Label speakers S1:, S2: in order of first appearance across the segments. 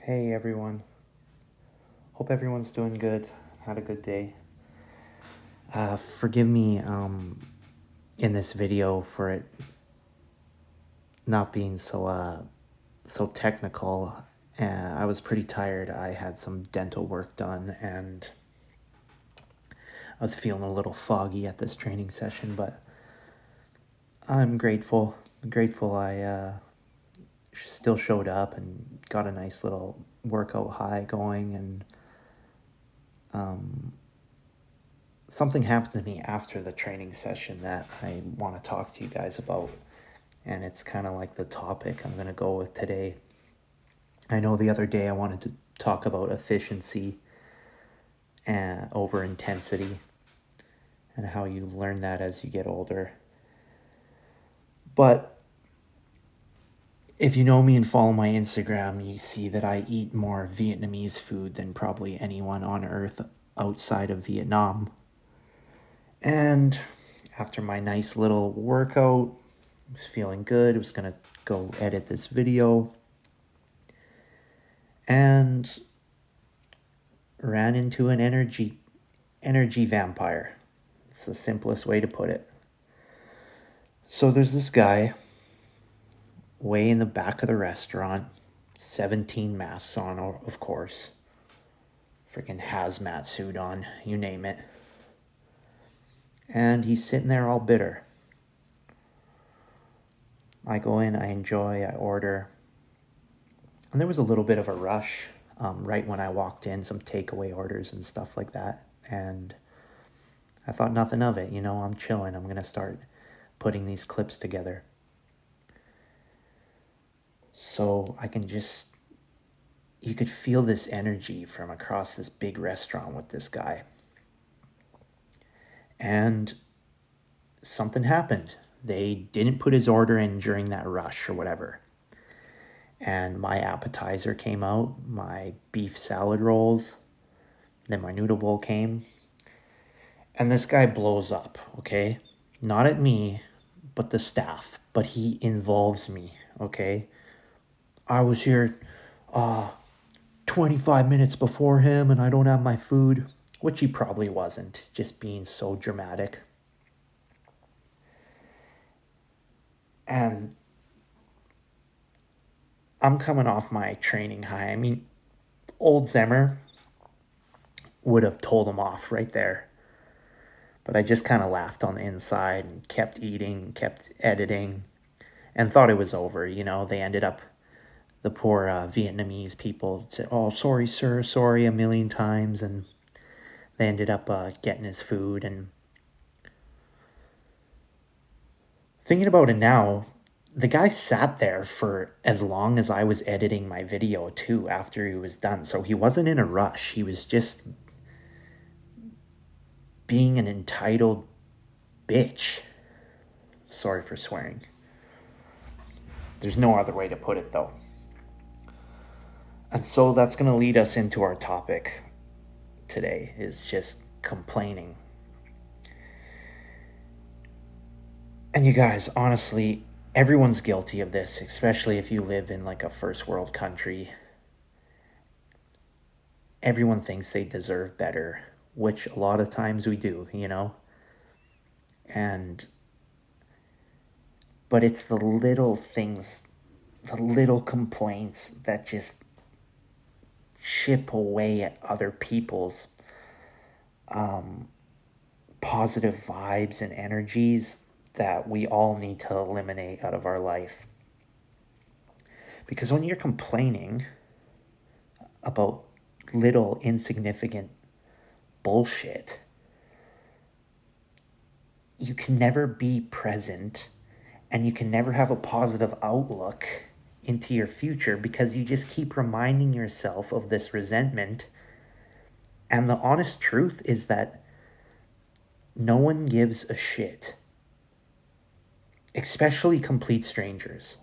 S1: Hey everyone. Hope everyone's doing good. Had a good day. Forgive me in this video for it not being so technical. I was pretty tired. I had some dental work done and I was feeling a little foggy at this training session, but I'm grateful. Grateful I still showed up and got a nice little workout high going, and something happened to me after the training session that I want to talk to you guys about. And it's kind of like the topic I'm going to go with today. I know the other day I wanted to talk about efficiency and over intensity and how you learn that as you get older. But if you know me and follow my Instagram, you see that I eat more Vietnamese food than probably anyone on earth outside of Vietnam. And after my nice little workout, I was feeling good. I was going to go edit this video and ran into an energy vampire. It's the simplest way to put it. So there's this guy way in the back of the restaurant, 17 masks on, of course. Freaking hazmat suit on, you name it. And he's sitting there all bitter. I go in, I enjoy, I order. And there was a little bit of a rush right when I walked in, some takeaway orders and stuff like that. And I thought nothing of it. I'm chilling. I'm going to start putting these clips together. So you could feel this energy from across this big restaurant with this guy. And something happened. They didn't put his order in during that rush or whatever. And my appetizer came out, my beef salad rolls, then my noodle bowl came. And this guy blows up, okay? Not at me, but the staff. But he involves me, okay? I was here 25 minutes before him and I don't have my food, which he probably wasn't, just being so dramatic. And I'm coming off my training high. I mean, old Zemmer would have told him off right there. But I just kind of laughed on the inside and kept eating, kept editing, and thought it was over. They ended up, the poor Vietnamese people said, "Oh, sorry, sir, sorry," a million times. And they ended up getting his food. And thinking about it now, the guy sat there for as long as I was editing my video too after he was done. So he wasn't in a rush. He was just being an entitled bitch. Sorry for swearing. There's no other way to put it though. And so that's going to lead us into our topic today, is just complaining. And you guys, honestly, everyone's guilty of this, especially if you live in like a first world country. Everyone thinks they deserve better, which a lot of times we do, but it's the little things, the little complaints that just chip away at other people's positive vibes and energies that we all need to eliminate out of our life. Because when you're complaining about little insignificant bullshit, you can never be present and you can never have a positive outlook into your future, because you just keep reminding yourself of this resentment. And the honest truth is that no one gives a shit, especially complete strangers.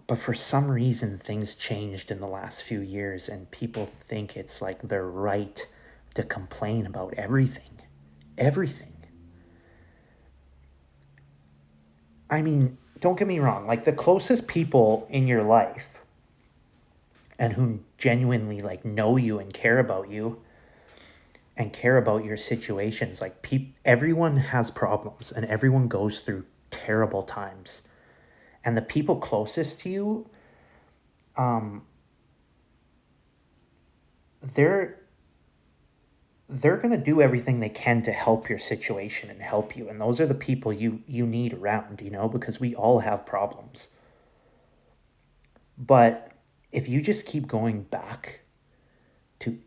S1: But for some reason, things changed in the last few years and people think it's like their right to complain about everything. Everything. I mean, don't get me wrong, like the closest people in your life and who genuinely like know you and care about you and care about your situations. Like everyone has problems and everyone goes through terrible times. And the people closest to you, they're going to do everything they can to help your situation and help you. And those are the people you need around, because we all have problems. But if you just keep going back to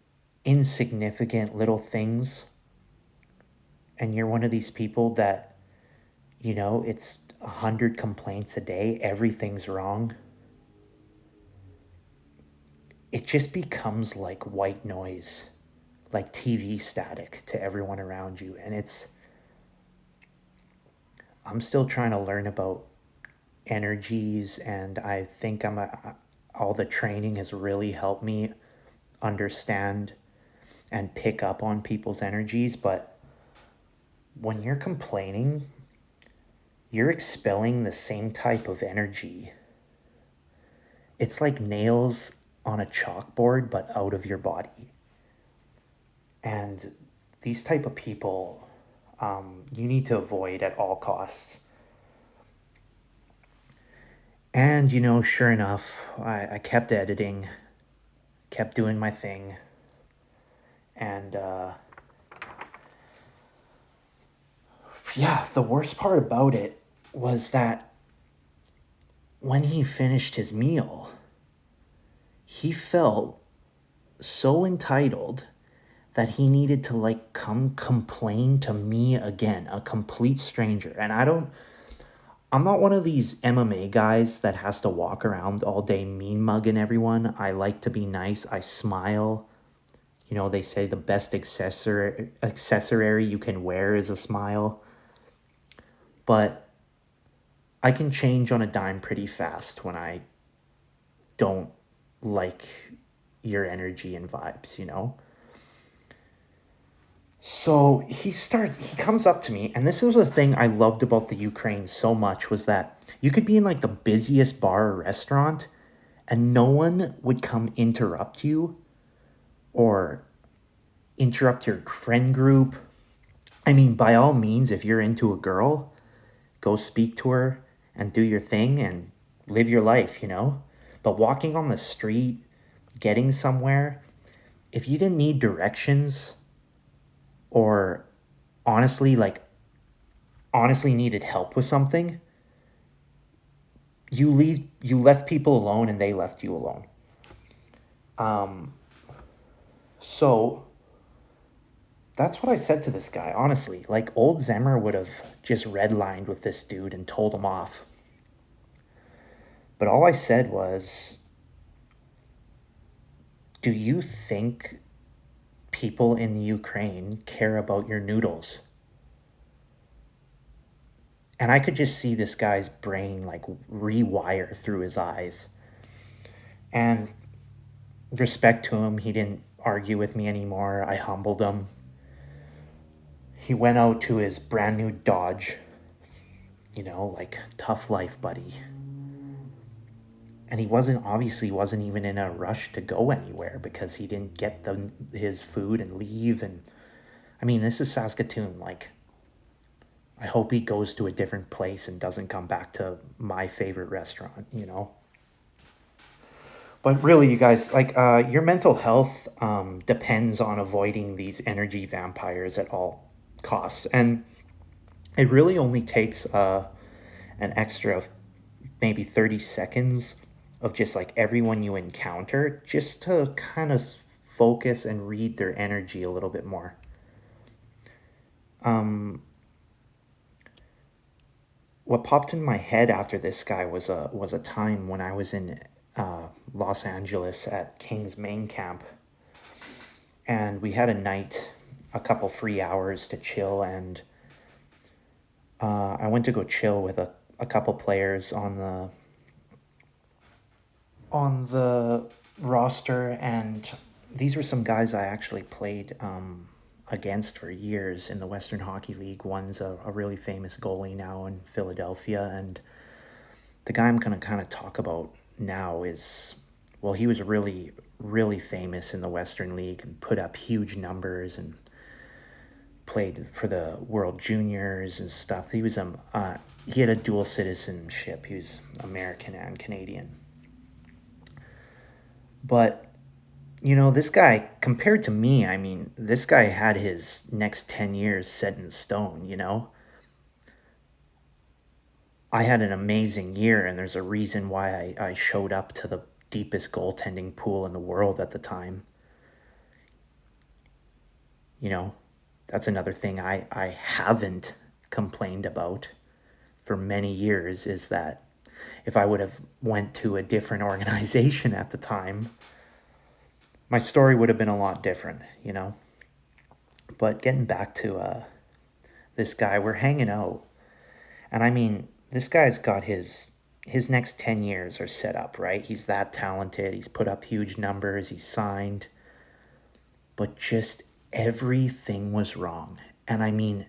S1: insignificant little things, and you're one of these people that, it's 100 complaints a day, everything's wrong, it just becomes like white noise, like TV static to everyone around you. And I'm still trying to learn about energies, and I think all the training has really helped me understand and pick up on people's energies. But when you're complaining, you're expelling the same type of energy. It's like nails on a chalkboard, but out of your body. And these type of people, you need to avoid at all costs. And, sure enough, I kept editing, kept doing my thing. And, yeah, the worst part about it was that when he finished his meal, he felt so entitled that he needed to like come complain to me again, a complete stranger. And I'm not one of these MMA guys that has to walk around all day mean mugging everyone. I like to be nice. I smile. They say the best accessory you can wear is a smile. But I can change on a dime pretty fast when I don't like your energy and vibes. So he comes up to me, and this was a thing I loved about the Ukraine so much, was that you could be in like the busiest bar or restaurant and no one would come interrupt you or interrupt your friend group. I mean, by all means, if you're into a girl, go speak to her and do your thing and live your life. But walking on the street, getting somewhere, if you didn't need directions, or honestly needed help with something, you left people alone and they left you alone. So that's what I said to this guy, honestly. Like, old Zemmer would have just redlined with this dude and told him off. But all I said was, do you think people in the Ukraine care about your noodles? And I could just see this guy's brain like rewire through his eyes. And respect to him, he didn't argue with me anymore. I humbled him. He went out to his brand new Dodge, like tough life, buddy. And he wasn't even in a rush to go anywhere because he didn't get his food and leave. And I mean, this is Saskatoon. Like, I hope he goes to a different place and doesn't come back to my favorite restaurant, But really, you guys, like, your mental health depends on avoiding these energy vampires at all costs. And it really only takes an extra of maybe 30 seconds of just like everyone you encounter just to kind of focus and read their energy a little bit more. What popped in my head after this guy was a time when I was in Los Angeles at King's Main Camp, and we had a couple free hours to chill, and I went to go chill with a couple players on the roster, and these were some guys I actually played against for years in the Western Hockey League. One's a really famous goalie now in Philadelphia, and the guy I'm going to kind of talk about now is well, he was really, really famous in the Western League and put up huge numbers and played for the World Juniors and stuff. He had a dual citizenship. He was American and Canadian. But this guy, compared to me, I mean, this guy had his next 10 years set in stone. I had an amazing year, and there's a reason why I showed up to the deepest goaltending pool in the world at the time. You know, that's another thing I haven't complained about for many years, is that if I would have went to a different organization at the time, my story would have been a lot different. But getting back to this guy, we're hanging out, and I mean, this guy's got his next 10 years are set up, right? He's that talented. He's put up huge numbers. He's signed. But just everything was wrong. And I mean,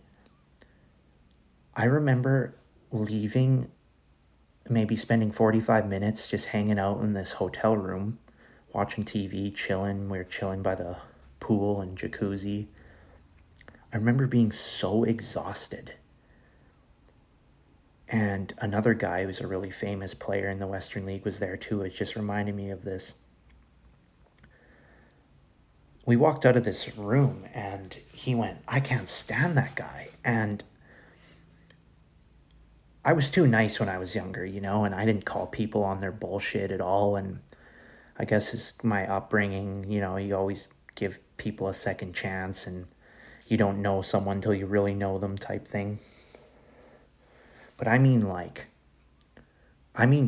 S1: I remember leaving, maybe spending 45 minutes just hanging out in this hotel room, watching TV, chilling. We were chilling by the pool and jacuzzi. I remember being so exhausted. And another guy who's a really famous player in the Western League was there too. It just reminded me of this. We walked out of this room and he went, "I can't stand that guy." And I was too nice when I was younger, and I didn't call people on their bullshit at all. And I guess it's my upbringing, you always give people a second chance, and you don't know someone till you really know them type thing. But I mean,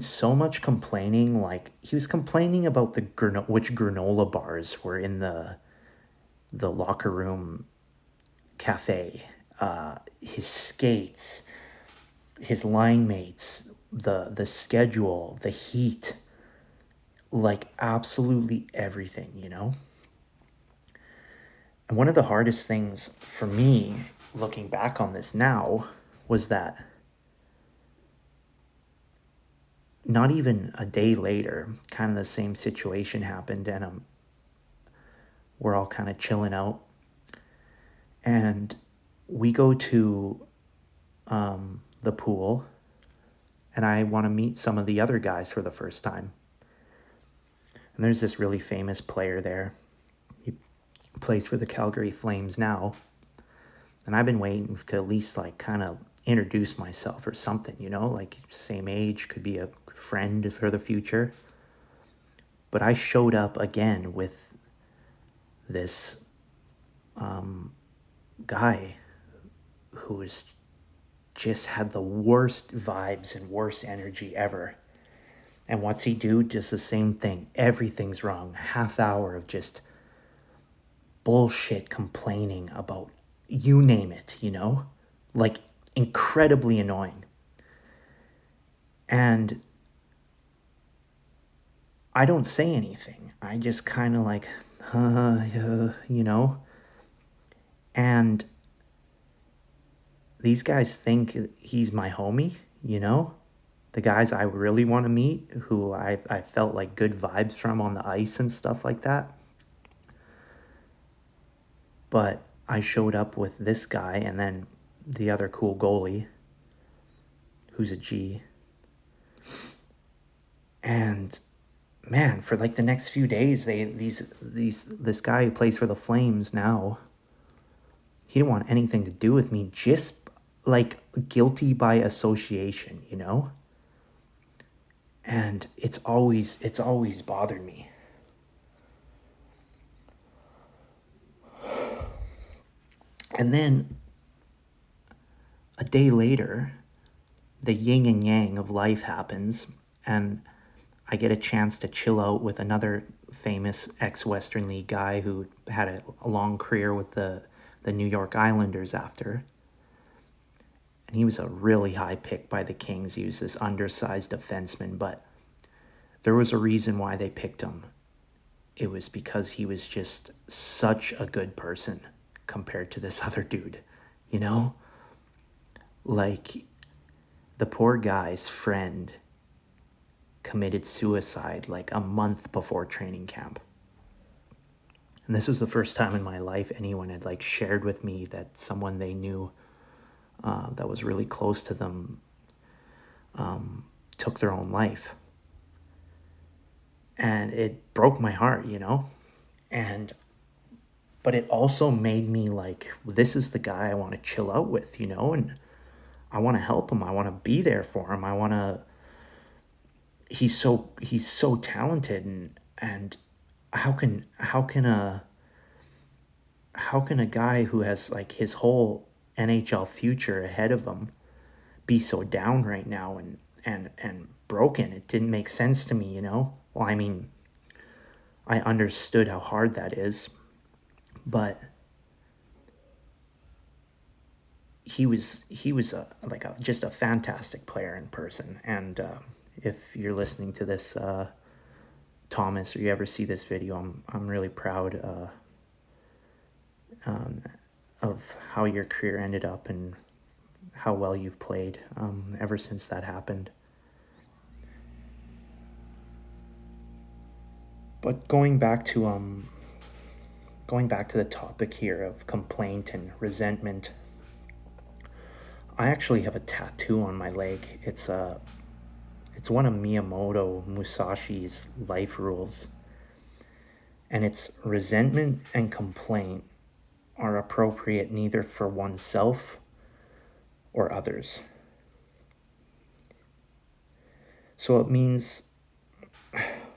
S1: so much complaining. Like, he was complaining about which granola bars were in the locker room cafe, his skates, his line mates, the schedule, the heat, like absolutely everything. And one of the hardest things for me, looking back on this now, was that not even a day later, kind of the same situation happened, and we're all kind of chilling out, and we go to the pool, and I want to meet some of the other guys for the first time. And there's this really famous player there. He plays for the Calgary Flames now, and I've been waiting to at least kind of introduce myself or something, like same age, could be a friend for the future. But I showed up again with this guy who was just had the worst vibes and worst energy ever. And what's he do? Just the same thing. Everything's wrong. Half hour of just bullshit complaining about you name it, like incredibly annoying. And I don't say anything. I just kind of and these guys think he's my homie, the guys I really want to meet, who I felt like good vibes from on the ice and stuff like that. But I showed up with this guy and then the other cool goalie, who's a G. And man, for the next few days, this guy who plays for the Flames now, he didn't want anything to do with me, just guilty by association, And it's always bothered me. And then a day later, the yin and yang of life happens, and I get a chance to chill out with another famous ex-Western League guy who had a long career with the New York Islanders after. And he was a really high pick by the Kings. He was this undersized defenseman, but there was a reason why they picked him. It was because he was just such a good person compared to this other dude, Like, the poor guy's friend committed suicide like a month before training camp. And this was the first time in my life anyone had like shared with me that someone they knew that was really close to them took their own life. And it broke my heart, you know? But it also made me like, this is the guy I want to chill out with, you know? And I want to help him. I want to be there for him. He's so talented, and how can a guy who has like his whole NHL future ahead of him be so down right now and broken? It didn't make sense to me, you know? Well, I mean, I understood how hard that is, but he was just a fantastic player in person. And if you're listening to this, Thomas, or you ever see this video, I'm really proud of how your career ended up and how well you've played ever since that happened. But going back to the topic here of complaint and resentment, I actually have a tattoo on my leg. It's one of Miyamoto Musashi's life rules. And it's resentment and complaint are appropriate neither for oneself or others. So it means,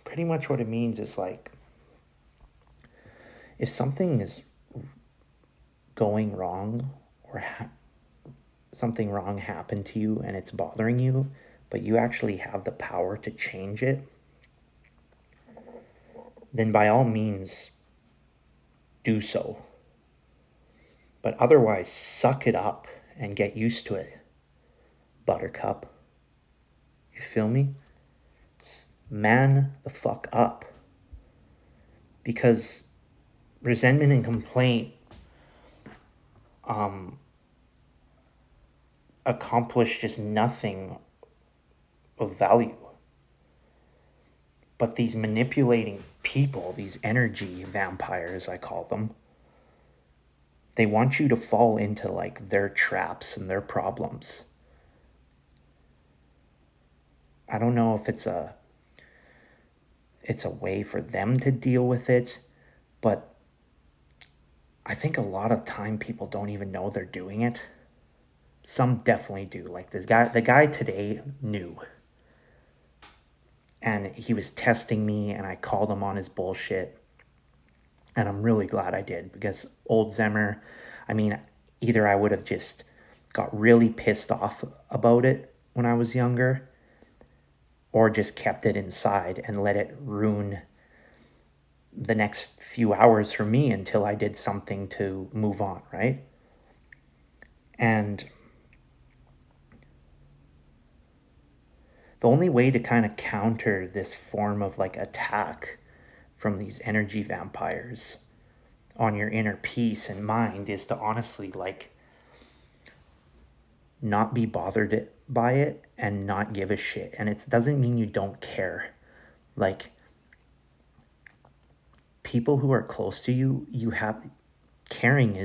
S1: pretty much what it means is like, if something is going wrong or something wrong happened to you and it's bothering you, but you actually have the power to change it, then by all means do so. But otherwise, suck it up and get used to it, buttercup. You feel me? Man the fuck up. Because resentment and complaint accomplish just nothing of value. But these manipulating people, these energy vampires, I call them, they want you to fall into like their traps and their problems. I don't know if it's a way for them to deal with it, but I think a lot of time people don't even know they're doing it. Some definitely do. Like the guy today knew. And he was testing me, and I called him on his bullshit. And I'm really glad I did, because old Zemmer, I mean, either I would have just got really pissed off about it when I was younger, or just kept it inside and let it ruin the next few hours for me until I did something to move on, right? And the only way to kind of counter this form of like attack from these energy vampires on your inner peace and mind is to honestly like not be bothered by it and not give a shit. And it doesn't mean you don't care. Like, people who are close to you, caring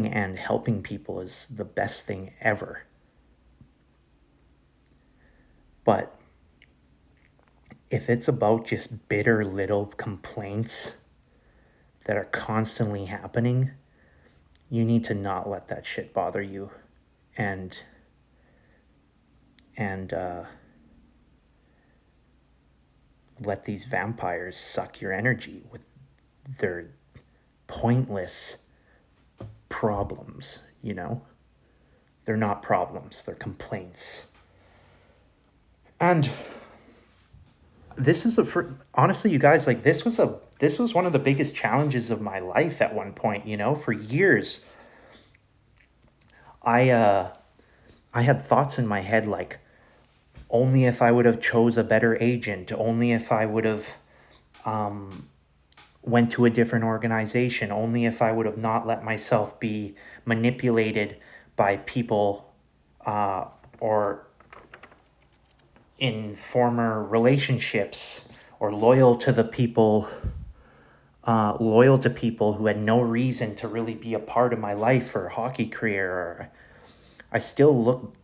S1: and helping people is the best thing ever. But if it's about just bitter little complaints that are constantly happening, you need to not let that shit bother you, and let these vampires suck your energy with their pointless problems, you know? They're not problems, they're complaints. And this is honestly, you guys, like this was one of the biggest challenges of my life at one point, you know? For years, I had thoughts in my head like, only if I would have chose a better agent, only if I would have went to a different organization, only if I would have not let myself be manipulated by people or in former relationships, or loyal to people who had no reason to really be a part of my life or hockey career. Or I still look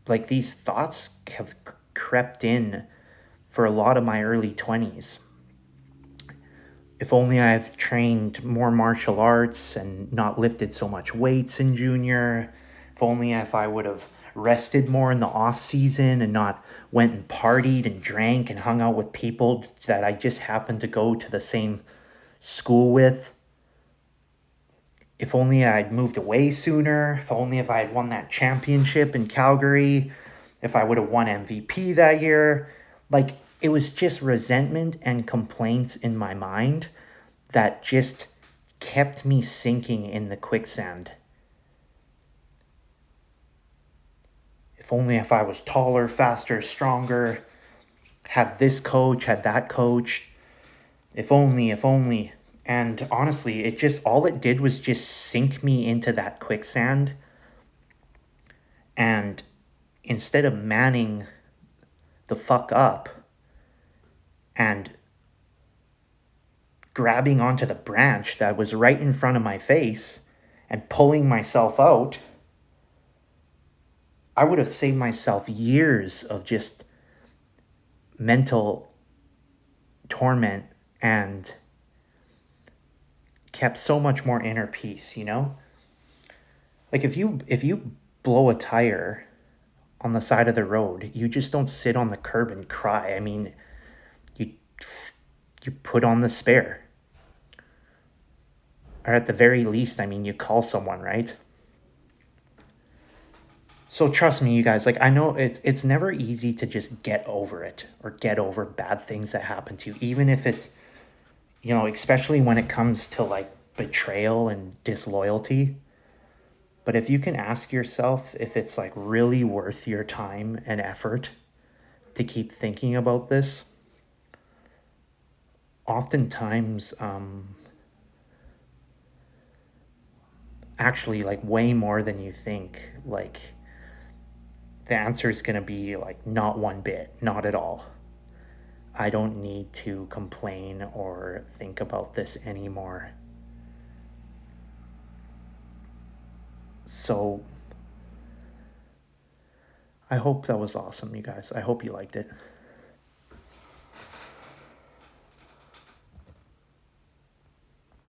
S1: like these thoughts have crept in for a lot of my early 20s. If only I've trained more martial arts and not lifted so much weights in junior. If only if I would have rested more in the off season and not went and partied and drank and hung out with people that I just happened to go to the same school with. If only I'd moved away sooner. If only if I had won that championship in Calgary. If I would have won MVP that year. Like, it was just resentment and complaints in my mind that just kept me sinking in the quicksand. If only if I was taller, faster, stronger, had this coach, had that coach. If only, if only. And honestly, all it did was just sink me into that quicksand. And instead of manning the fuck up and grabbing onto the branch that was right in front of my face and pulling myself out, I would have saved myself years of just mental torment and kept so much more inner peace, you know? Like, if you blow a tire on the side of the road, you just don't sit on the curb and cry. I mean, you you put on the spare. Or at the very least, I mean, you call someone, right? So trust me, you guys, like, I know it's never easy to just get over it or get over bad things that happen to you, even if it's, especially when it comes to like betrayal and disloyalty. But if you can ask yourself if it's like really worth your time and effort to keep thinking about this, oftentimes, actually, like, way more than you think, like, the answer is going to be like, not one bit, not at all. I don't need to complain or think about this anymore. So I hope that was awesome, you guys. I hope you liked it.